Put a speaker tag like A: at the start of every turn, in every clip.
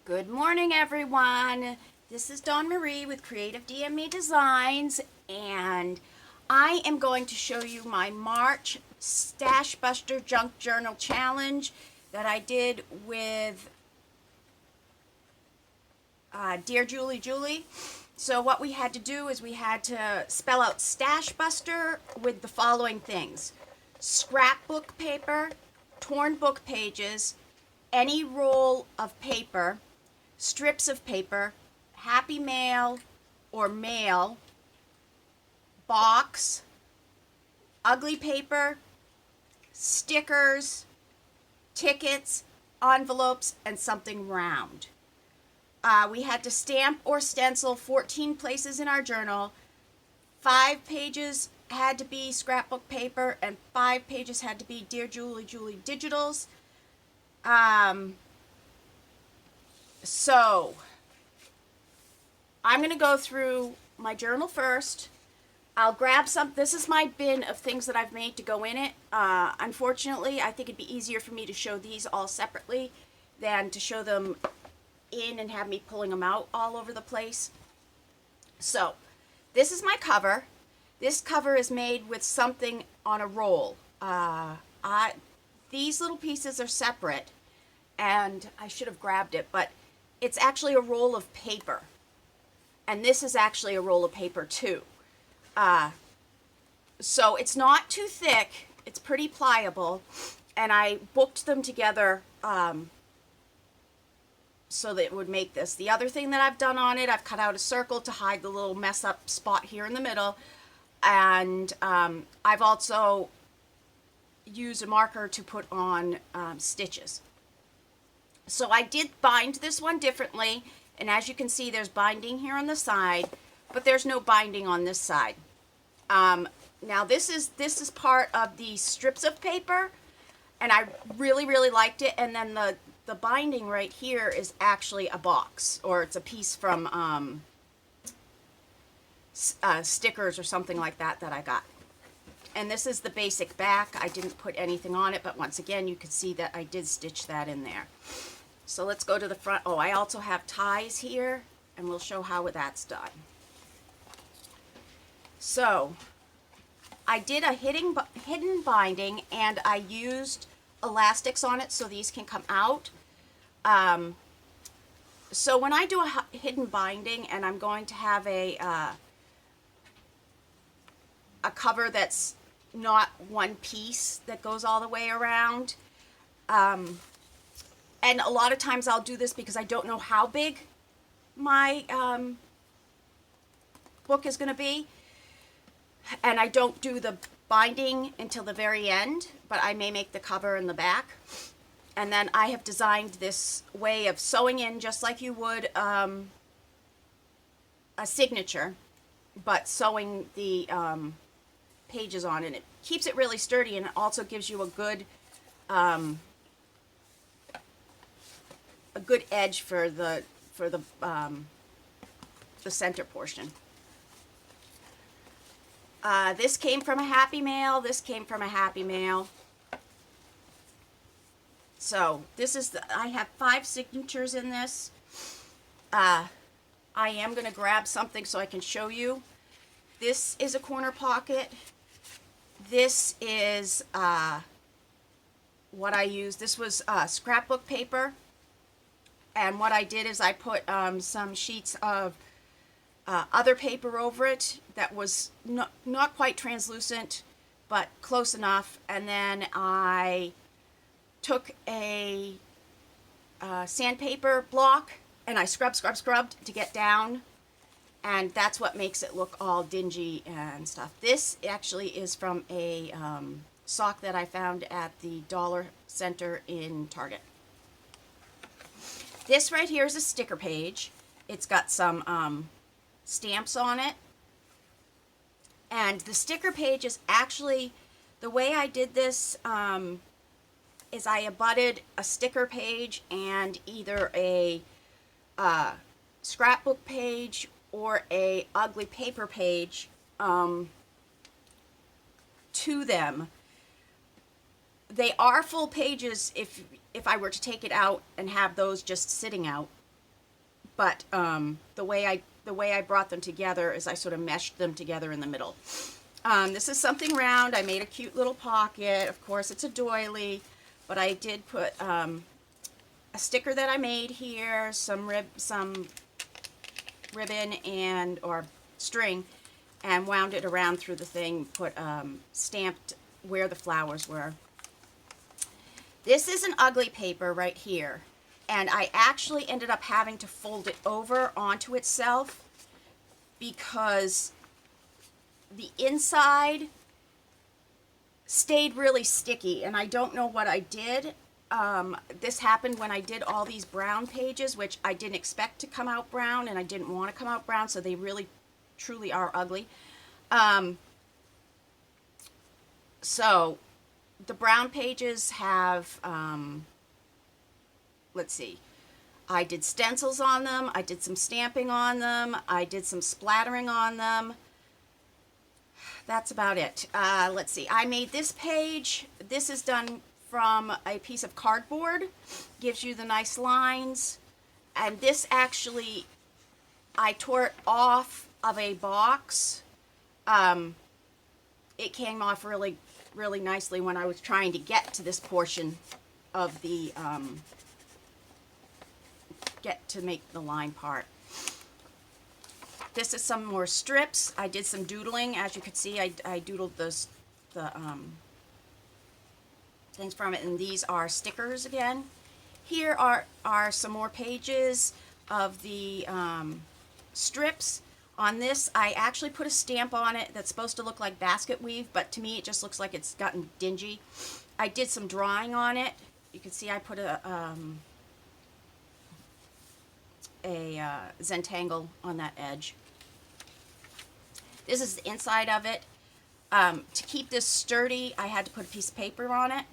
A: Good morning, everyone. This is Dawn Marie with Creative DME Designs, and I am going to show you my March Stashbuster Junk Journal Challenge that I did with Dear Julie Julie. So what we had to do is we had to spell out Stashbuster with the following things: scrapbook paper, torn book pages, any roll of paper, strips of paper, happy mail or mail, box, ugly paper, stickers, tickets, envelopes, and something round. We had to stamp or stencil 14 places in our journal. 5 pages had to be scrapbook paper, and 5 pages had to be Dear Julie Julie digitals. So I'm going to go through my journal first. I'll grab some. This is my bin of things that I've made to go in it. Unfortunately, I think it'd be easier for me to show these all separately than to show them in and have me pulling them out all over the place. So this is my cover. This cover is made with something on a roll. These little pieces are separate, and I should have grabbed it, but it's actually a roll of paper. And this is actually a roll of paper too. So it's not too thick. It's pretty pliable. And I booked them together so that it would make this. The other thing that I've done on it, I've cut out a circle to hide the little mess up spot here in the middle. And I've also used a marker to put on stitches. So I did bind this one differently, and as you can see, there's binding here on the side, but there's no binding on this side. Now this is part of the strips of paper, and I really liked it. And then the binding right here is actually a box, or it's a piece from stickers or something like that I got. And this is the basic back. I didn't put anything on it, but once again, you can see that I did stitch that in there. So let's go to the front. Oh, I also have ties here, and we'll show how that's done. So I did a hidden binding, and I used elastics on it so these can come out. So when I do a hidden binding, and I'm going to have a cover that's not one piece that goes all the way around, and a lot of times I'll do this because I don't know how big my book is going to be, and I don't do the binding until the very end, but I may make the cover in the back. And then I have designed this way of sewing in just like you would a signature, but sewing the pages on, and it keeps it really sturdy, and it also gives you a good edge for the center portion. This came from a Happy Mail. This came from a Happy Mail. So this is I have 5 signatures in this. I am going to grab something so I can show you. This is a corner pocket. This is what I used. This was scrapbook paper. And what I did is I put some sheets of other paper over it that was not quite translucent, but close enough. And then I took a sandpaper block, and I scrubbed to get down. And that's what makes it look all dingy and stuff. This actually is from a sock that I found at the Dollar Center in Target. This right here is a sticker page. It's got some stamps on it. And the sticker page is actually, the way I did this is I abutted a sticker page and either a scrapbook page or a ugly paper page to them. They are full pages if I were to take it out and have those just sitting out. but the way I brought them together is I sort of meshed them together in the middle. This is something round. I made a cute little pocket. Of course, it's a doily, but I did put a sticker that I made here, some ribbon and or string, and wound it around through the thing. Put stamped where the flowers were. This is an ugly paper right here, and I actually ended up having to fold it over onto itself because the inside stayed really sticky, and I don't know what I did. This happened when I did all these brown pages, which I didn't expect to come out brown, and I didn't want to come out brown, so they really truly are ugly. So the brown pages have, let's see, I did stencils on them, I did some stamping on them, I did some splattering on them. That's about it. Let's see, I made this page. This is done from a piece of cardboard, gives you the nice lines, and this actually, I tore it off of a box. It came off really, really nicely when I was trying to get to this portion of the, get to make the line part. This is some more strips. I did some doodling. As you can see, I doodled the things from it, and these are stickers again. Here are some more pages of the strips. On this, I actually put a stamp on it that's supposed to look like basket weave, but to me it just looks like it's gotten dingy. I did some drawing on it. You can see I put a Zentangle on that edge. This is the inside of it. To keep this sturdy, I had to put a piece of paper on it.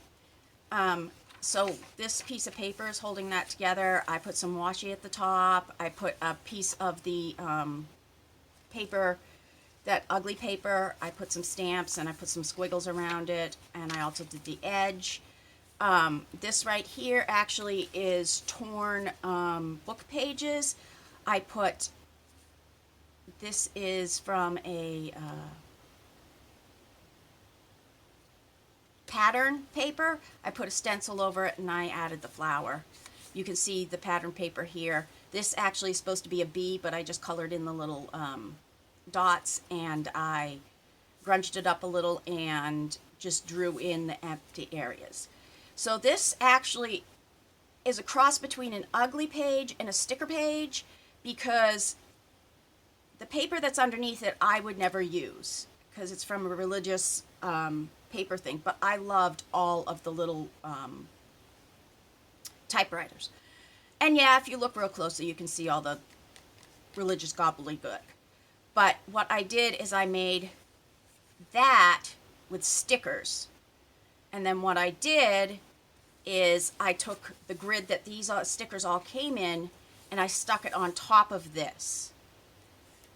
A: So this piece of paper is holding that together. I put some washi at the top. I put a piece of the paper, that ugly paper. I put some stamps and I put some squiggles around it, and I also did the edge. This right here actually is torn book pages. I put, this is from a pattern paper. I put a stencil over it and I added the flower. You can see the pattern paper here. This actually is supposed to be a bee, but I just colored in the little dots, and I grunged it up a little and just drew in the empty areas. So this actually is a cross between an ugly page and a sticker page, because the paper that's underneath it I would never use because it's from a religious paper thing, but I loved all of the little typewriters. And yeah, if you look real closely, you can see all the religious gobbledygook. But what I did is I made that with stickers. And then what I did is I took the grid that these stickers all came in, and I stuck it on top of this.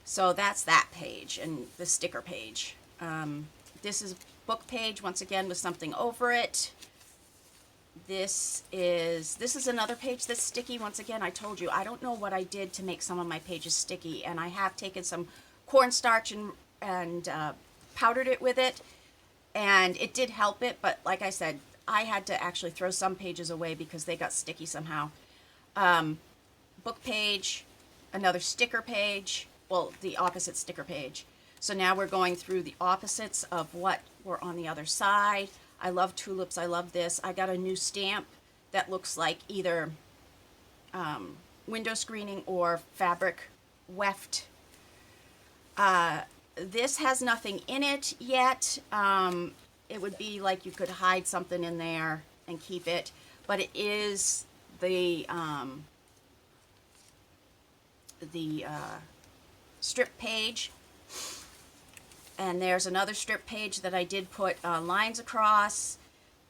A: So that's that page and the sticker page. This is book page, once again, with something over it. This is another page that's sticky. Once again, I told you, I don't know what I did to make some of my pages sticky, and I have taken some cornstarch and powdered it with it, and it did help it, but like I said, I had to actually throw some pages away because they got sticky somehow. Book page, another sticker page, well, the opposite sticker page. So now we're going through the opposites of what were on the other side. I love tulips. I love this. I got a new stamp that looks like either window screening or fabric weft. This has nothing in it yet. It would be like you could hide something in there and keep it, but it is the strip page. And there's another strip page that I did put lines across,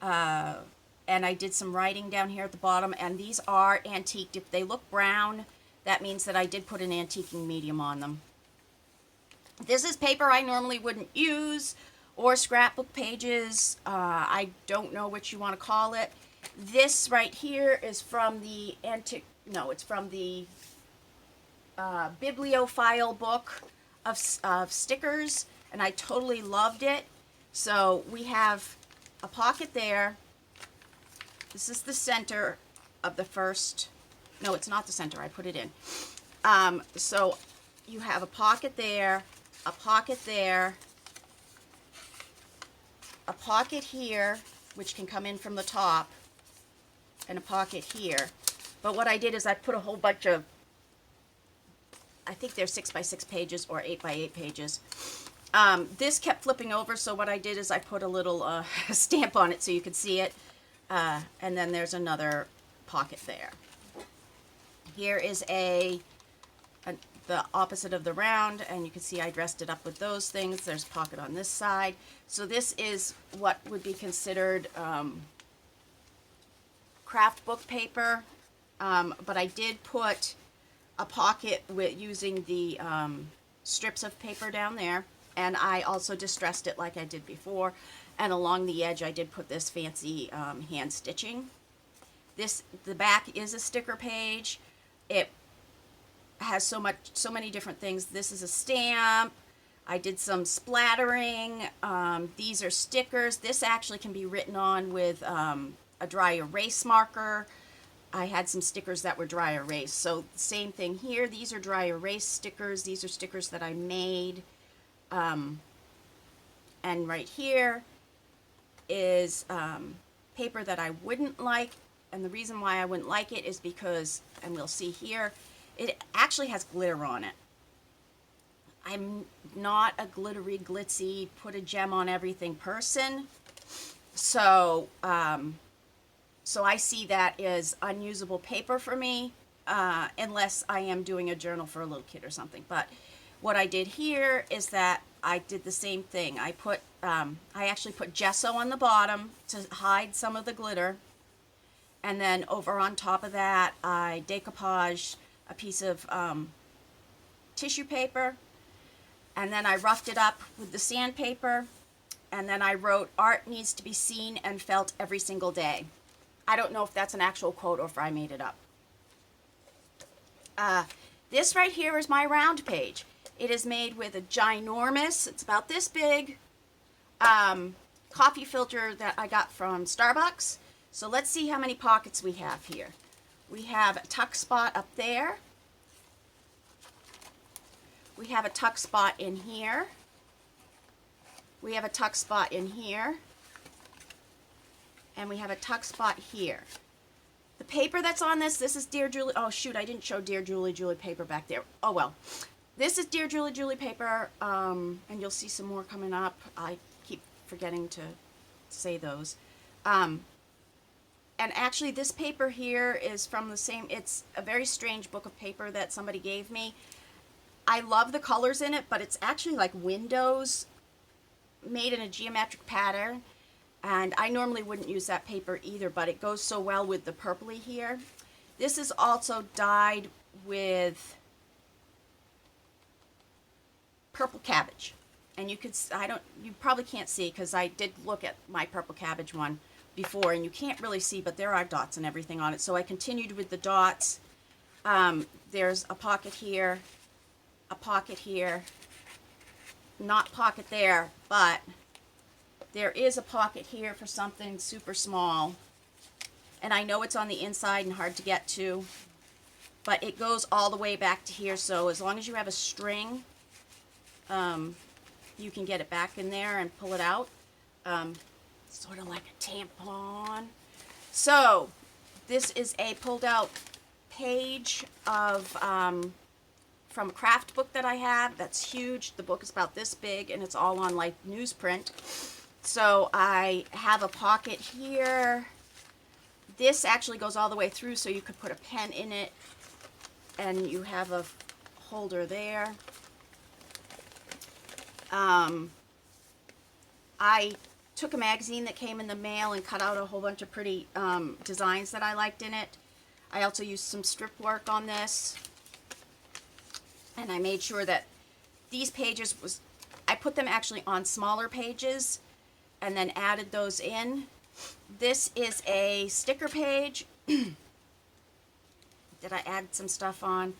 A: and I did some writing down here at the bottom, and these are antiqued. If they look brown, that means that I did put an antiquing medium on them. This is paper I normally wouldn't use, or scrapbook pages. I don't know what you want to call it. This right here is from the it's from the bibliophile book of stickers, and I totally loved it. So we have a pocket there. This is the center of the first, no, it's not the center, I put it in. So you have a pocket there, a pocket there, a pocket here, which can come in from the top, and a pocket here. But what I did is I put a whole bunch of, I think they're 6x6 pages or 8x8 pages. This kept flipping over, so what I did is I put a little stamp on it so you could see it. And then there's another pocket there. Here is the opposite of the round, and you can see I dressed it up with those things. There's a pocket on this side. So this is what would be considered craft book paper, but I did put a pocket with using the strips of paper down there, and I also distressed it like I did before, and along the edge I did put this fancy hand stitching. The back is a sticker page. It has so many different things. This is a stamp. I did some splattering. These are stickers. This actually can be written on with a dry erase marker. I had some stickers that were dry erase. So same thing here. These are dry erase stickers. These are stickers that I made. And right here is paper that I wouldn't like. And the reason why I wouldn't like it is because, and we'll see here, it actually has glitter on it. I'm not a glittery, glitzy, put a gem on everything person. So, so I see that as unusable paper for me, unless I am doing a journal for a little kid or something. But what I did here is that I did the same thing. I actually put gesso on the bottom to hide some of the glitter. And then over on top of that, I decoupaged a piece of tissue paper. And then I roughed it up with the sandpaper. And then I wrote, "Art needs to be seen and felt every single day." I don't know if that's an actual quote or if I made it up. This right here is my round page. It is made with a ginormous, it's about this big, coffee filter that I got from Starbucks. So let's see how many pockets we have here. We have a tuck spot up there. We have a tuck spot in here. We have a tuck spot in here. And we have a tuck spot here. The paper that's on this is Dear Julie. Oh shoot, I didn't show Dear Julie paper back there. Oh well. This is Dear Julie paper, and you'll see some more coming up. I keep forgetting to say those. And actually this paper here is from the same, it's a very strange book of paper that somebody gave me. I love the colors in it, but it's actually like windows made in a geometric pattern. And I normally wouldn't use that paper either, but it goes so well with the purpley here. This is also dyed with purple cabbage. And you probably can't see because I did look at my purple cabbage one before, and you can't really see, but there are dots and everything on it. So I continued with the dots. There's a pocket here, not pocket there, but there is a pocket here for something super small. And I know it's on the inside and hard to get to, but it goes all the way back to here. So as long as you have a string, you can get it back in there and pull it out. Sort of like a tampon. So this is a pulled out page of from a craft book that I have that's huge. The book is about this big and it's all on like newsprint. So I have a pocket here. This actually goes all the way through, so you could put a pen in it, and you have a holder there. I took a magazine that came in the mail and cut out a whole bunch of pretty designs that I liked in it. I also used some strip work on this, and I made sure that these pages I put them actually on smaller pages and then added those in. This is a sticker page that I added some stuff on.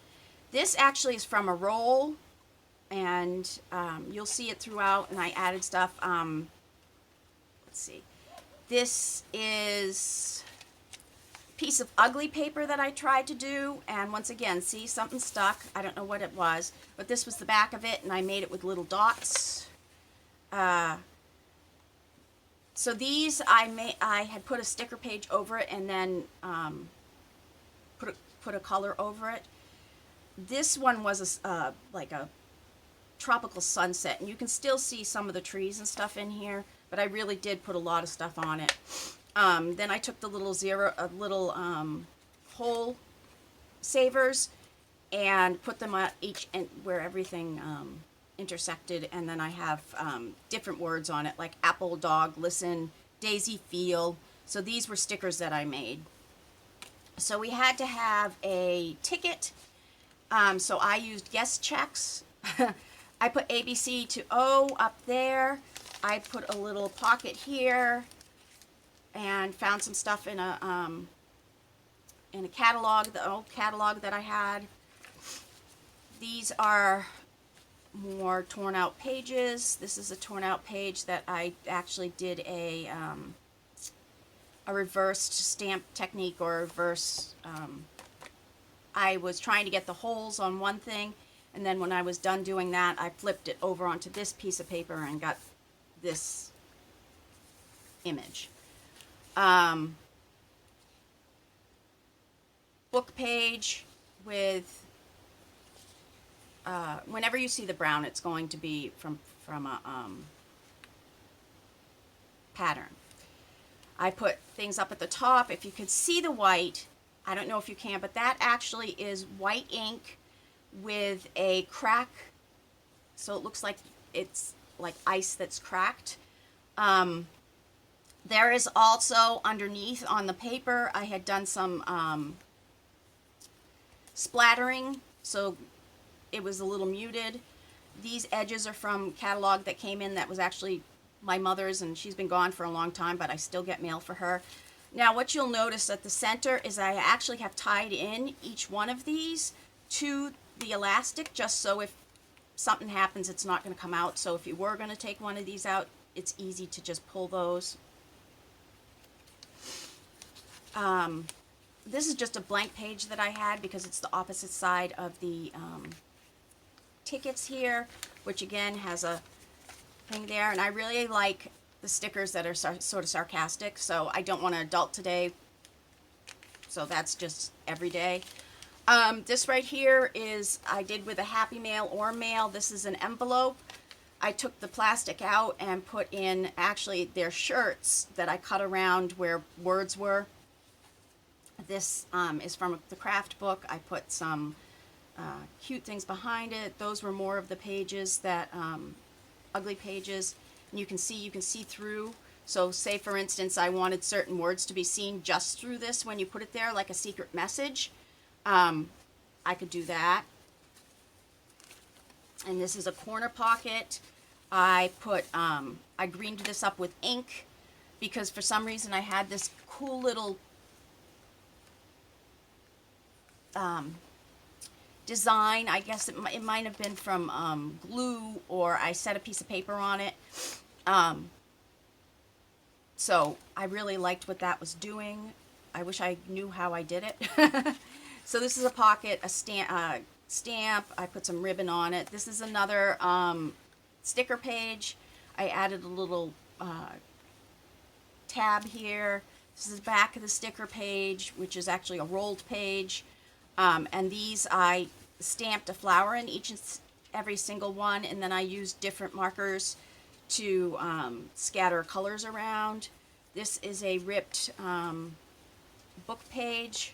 A: This actually is from a roll, and you'll see it throughout, and I added stuff. Let's see. This is a piece of ugly paper that I tried to do, and once again, see, something stuck. I don't know what it was, but this was the back of it, and I made it with little dots. So these I had put a sticker page over it, and then put a color over it. This one was like a tropical sunset, and you can still see some of the trees and stuff in here, but I really did put a lot of stuff on it. Then I took the little hole savers and put them at each end where everything intersected, and then I have different words on it, like apple, dog, listen, daisy, feel. So these were stickers that I made. So we had to have a ticket, so I used guest checks. I put ABC to O up there. I put a little pocket here and found some stuff in a catalog, the old catalog that I had. These are more torn out pages. This is a torn out page that I actually did a reversed stamp technique, or reverse. I was trying to get the holes on one thing, and then when I was done doing that, I flipped it over onto this piece of paper and got this image. Book page with, whenever you see the brown, it's going to be from a pattern. I put things up at the top. If you could see the white, I don't know if you can, but that actually is white ink with a crack, so it looks like it's like ice that's cracked. There is also underneath on the paper, I had done some splattering, so it was a little muted. These edges are from catalog that came in that was actually my mother's, and she's been gone for a long time, but I still get mail for her. Now what you'll notice at the center is I actually have tied in each one of these to the elastic, just so if something happens, it's not going to come out. So if you were going to take one of these out, it's easy to just pull those. This is just a blank page that I had because it's the opposite side of the tickets here, which again has a thing there, and I really like the stickers that are sort of sarcastic, so I don't want an adult today, so that's just every day. This right here is, I did with a Happy Mail or mail. This is an envelope. I took the plastic out and put in, actually, their shirts that I cut around where words were. This is from the craft book. I put some cute things behind it. Those were more of the pages that, ugly pages. And you can see through. So say for instance, I wanted certain words to be seen just through this when you put it there, like a secret message. I could do that. And this is a corner pocket. I put, I greened this up with ink because for some reason I had this cool little design. I guess it might have been from glue, or I set a piece of paper on it. So I really liked what that was doing. I wish I knew how I did it. So this is a pocket, a stamp. I put some ribbon on it. This is another sticker page. I added a little tab here. This is the back of the sticker page, which is actually a rolled page. And these I stamped a flower in each and every single one, and then I used different markers to scatter colors around. This is a ripped book page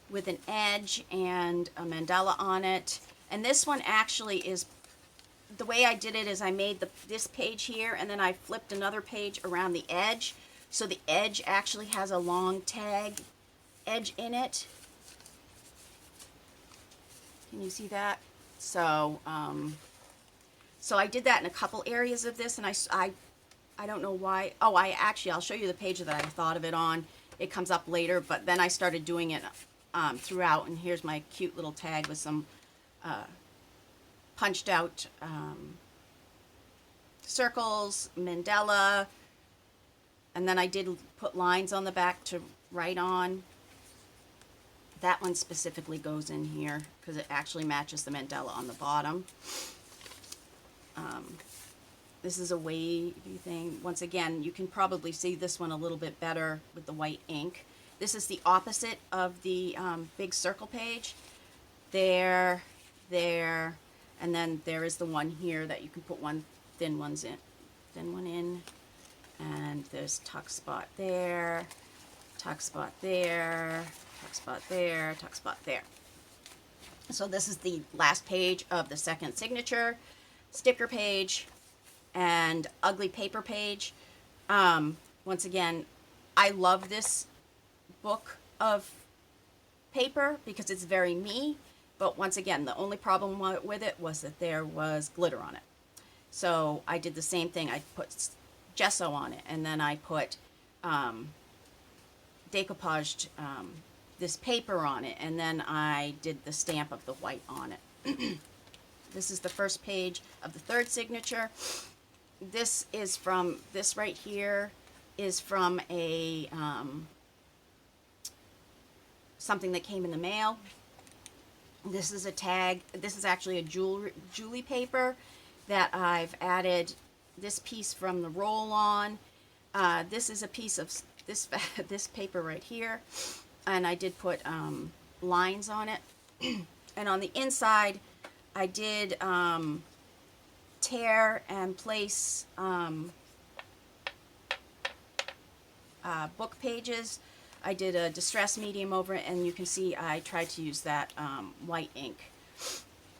A: with an edge and a mandala on it. And this one actually is, the way I did it is I made this page here, and then I flipped another page around the edge. So the edge actually has a long tag edge in it. Can you see that? So, so I did that in a couple areas of this, and I don't know why. Oh, I'll show you the page that I thought of it on. It comes up later, but then I started doing it throughout, and here's my cute little tag with some punched out circles, mandala, and then I did put lines on the back to write on. That one specifically goes in here because it actually matches the mandala on the bottom. This is a wavy thing. Once again, you can probably see this one a little bit better with the white ink. This is the opposite of the big circle page. There, and then there is the one here that you can put one thin one in, and there's tuck spot there, tuck spot there, tuck spot there, tuck spot there. So this is the last page of the second signature, sticker page, and ugly paper page. Once again, I love this book of paper because it's very me, but once again, the only problem with it was that there was glitter on it. So I did the same thing. I put gesso on it, and then I put decoupaged this paper on it, and then I did the stamp of the white on it. This is the first page of the third signature. This is from, this right here is from a something that came in the mail. This is a tag. This is actually a Julie paper that I've added this piece from the roll-on. This is a piece of this paper right here, and I did put lines on it. And on the inside, I did tear and place book pages. I did a distress medium over it, and you can see I tried to use that white ink.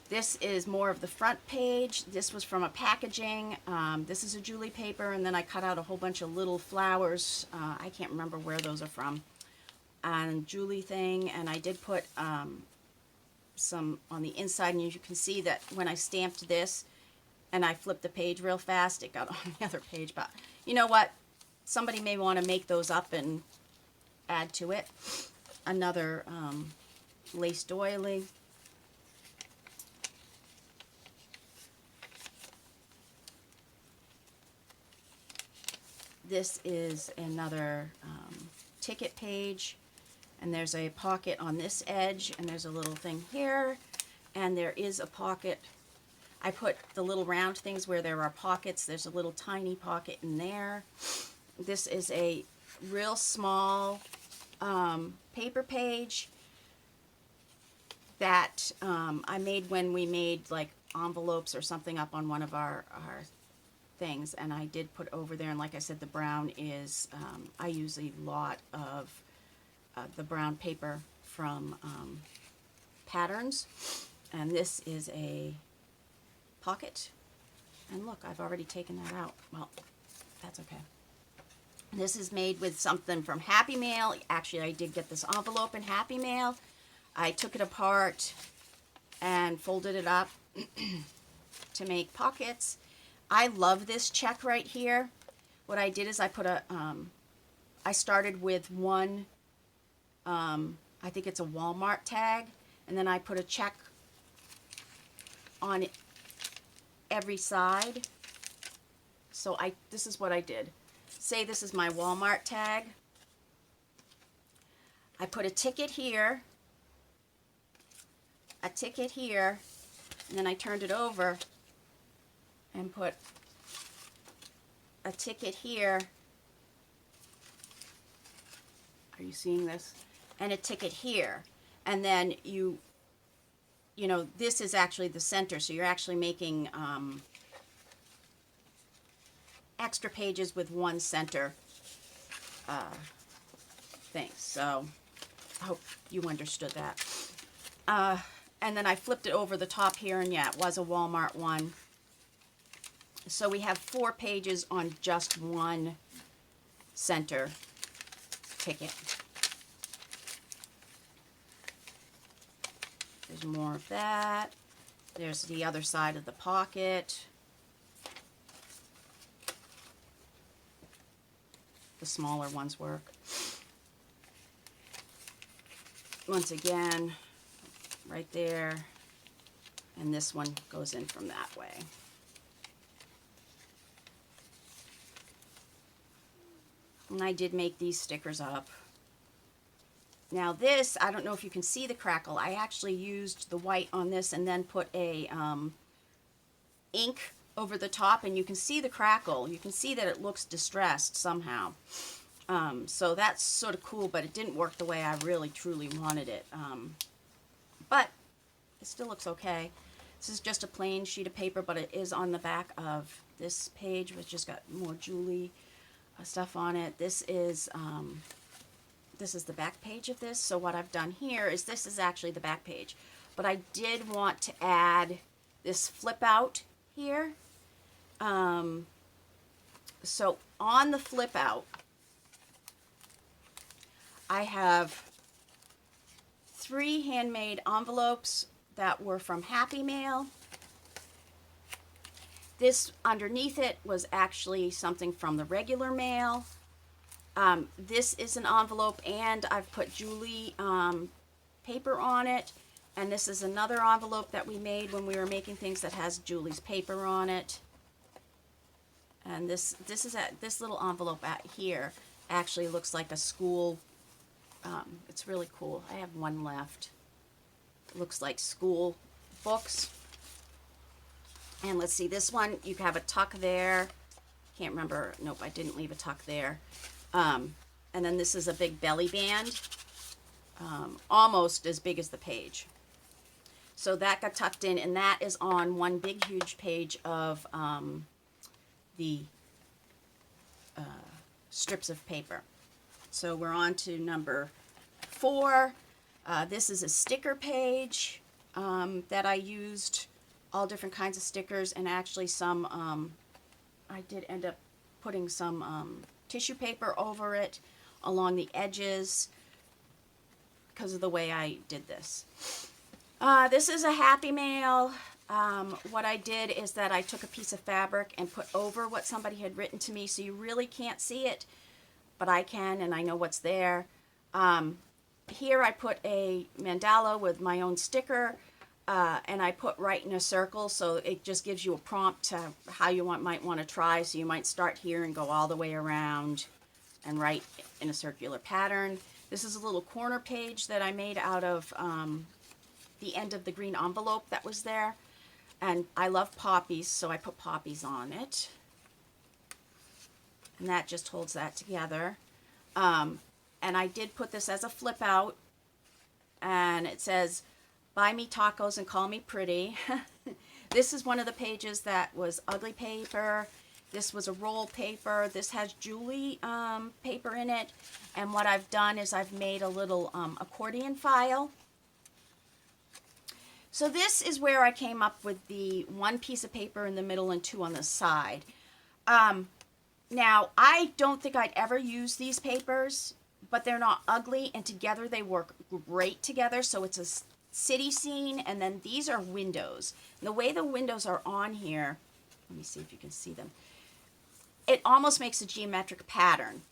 A: This is more of the front page. This was from a packaging. This is a Julie paper, and then I cut out a whole bunch of little flowers. I can't remember where those are from. And Julie thing, and I did put some on the inside, and you can see that when I stamped this and I flipped the page real fast, it got on the other page. But you know what? Somebody may want to make those up and add to it. Another lace doily. This is another ticket page, and there's a pocket on this edge, and there's a little thing here, and there is a pocket. I put the little round things where there are pockets. There's a little tiny pocket in there. This is a real small paper page that I made when we made like envelopes or something up on one of our things, and I did put over there. And like I said, the brown is I use a lot of the brown paper from Patterns, and this is a pocket. And look, I've already taken that out. Well, that's okay. This is made with something from Happy Mail. Actually, I did get this envelope in Happy Mail. I took it apart and folded it up to make pockets. I love this check right here. What I did is I put a, I started with one, I think it's a Walmart tag, and then I put a check on every side. So this is what I did. Say this is my Walmart tag. I put a ticket here, and then I turned it over and put a ticket here. Are you seeing this? And a ticket here. And then you know, this is actually the center, so you're actually making extra pages with one center thing. So I hope you understood that. And then I flipped it over the top here, and yeah, it was a Walmart one. So we have 4 pages on just one center ticket. There's more of that. There's the other side of the pocket. The smaller ones work. Once again, right there. And this one goes in from that way. And I did make these stickers up. Now this, I don't know if you can see the crackle. I actually used the white on this and then put a ink over the top, and you can see the crackle. You can see that it looks distressed somehow. So that's sort of cool, but it didn't work the way I really truly wanted it. But it still looks okay. This is just a plain sheet of paper, but it is on the back of this page, which just got more Julie stuff on it. This is the back page of this. So what I've done here is this is actually the back page, but I did want to add this flip out here. So on the flip out, I have 3 handmade envelopes that were from Happy Mail. This underneath it was actually something from the regular mail. This is an envelope, and I've put Julie paper on it. And this is another envelope that we made when we were making things that has Julie's paper on it. And this little envelope out here actually looks like a school. It's really cool. I have one left. It looks like school books. And let's see, this one, you have a tuck there. Can't remember. Nope, I didn't leave a tuck there. And then this is a big belly band, almost as big as the page. So that got tucked in, and that is on one big, huge page of the strips of paper. So we're on to number 4. This is a sticker page that I used all different kinds of stickers, and actually some, I did end up putting some tissue paper over it along the edges because of the way I did this. This is a Happy Mail. What I did is that I took a piece of fabric and put over what somebody had written to me, so you really can't see it, but I can, and I know what's there. Here I put a mandala with my own sticker, and I put right in a circle, so it just gives you a prompt to how you might want to try. So you might start here and go all the way around and write in a circular pattern. This is a little corner page that I made out of the end of the green envelope that was there. And I love poppies, so I put poppies on it. And that just holds that together. And I did put this as a flip out. And it says, "Buy me tacos and call me pretty." This is one of the pages that was ugly paper. This was a roll paper. This has Julie paper in it. And what I've done is I've made a little accordion file. So this is where I came up with the 1 piece of paper in the middle and 2 on the side. Now, I don't think I'd ever use these papers, but they're not ugly, and together they work great together. So it's a city scene, and then these are windows. And the way the windows are on here, let me see if you can see them, it almost makes a geometric pattern.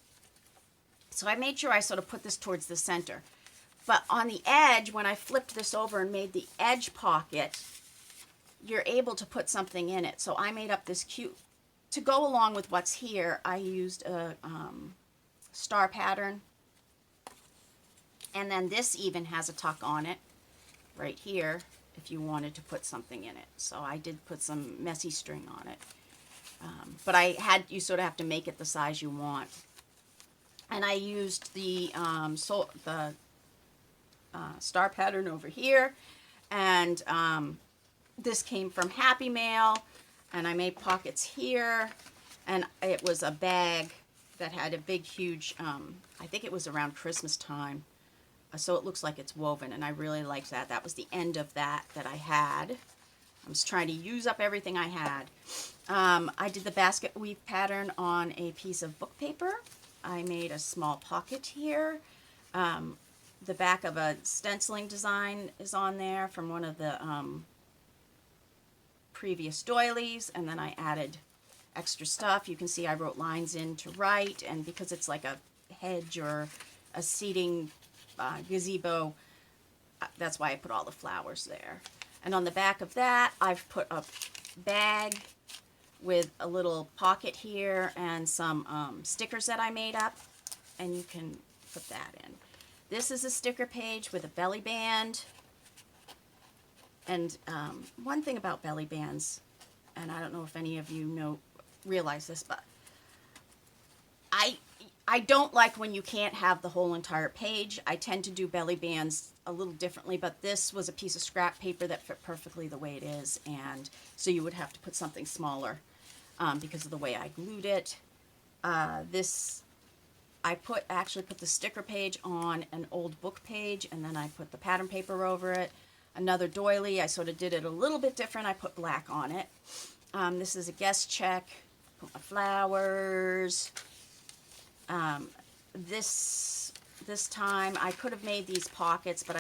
A: So I made sure I sort of put this towards the center. But on the edge, when I flipped this over and made the edge pocket, you're able to put something in it. So I made up this cute, to go along with what's here, I used a star pattern. And then this even has a tuck on it right here if you wanted to put something in it. So I did put some messy string on it. But you sort of have to make it the size you want. And I used the star pattern over here, and this came from Happy Mail, and I made pockets here, and it was a bag that had a big huge I think it was around Christmas time, so it looks like it's woven, and I really liked that. That was the end of that I had. I was trying to use up everything I had. I did the basket weave pattern on a piece of book paper. I made a small pocket here. The back of a stenciling design is on there from one of the previous doilies, and then I added extra stuff. You can see I wrote lines in to write, and because it's like a hedge or a seating gazebo, that's why I put all the flowers there. And on the back of that, I've put a bag with a little pocket here and some stickers that I made up, and you can put that in. This is a sticker page with a belly band. And one thing about belly bands, and I don't know if any of you realize this, but I don't like when you can't have the whole entire page. I tend to do belly bands a little differently, but this was a piece of scrap paper that fit perfectly the way it is, and so you would have to put something smaller because of the way I glued it. This, I actually put the sticker page on an old book page, and then I put the pattern paper over it. Another doily, I sort of did it a little bit different. I put black on it. This is a guest check. Put my flowers. This time I could have made these pockets, but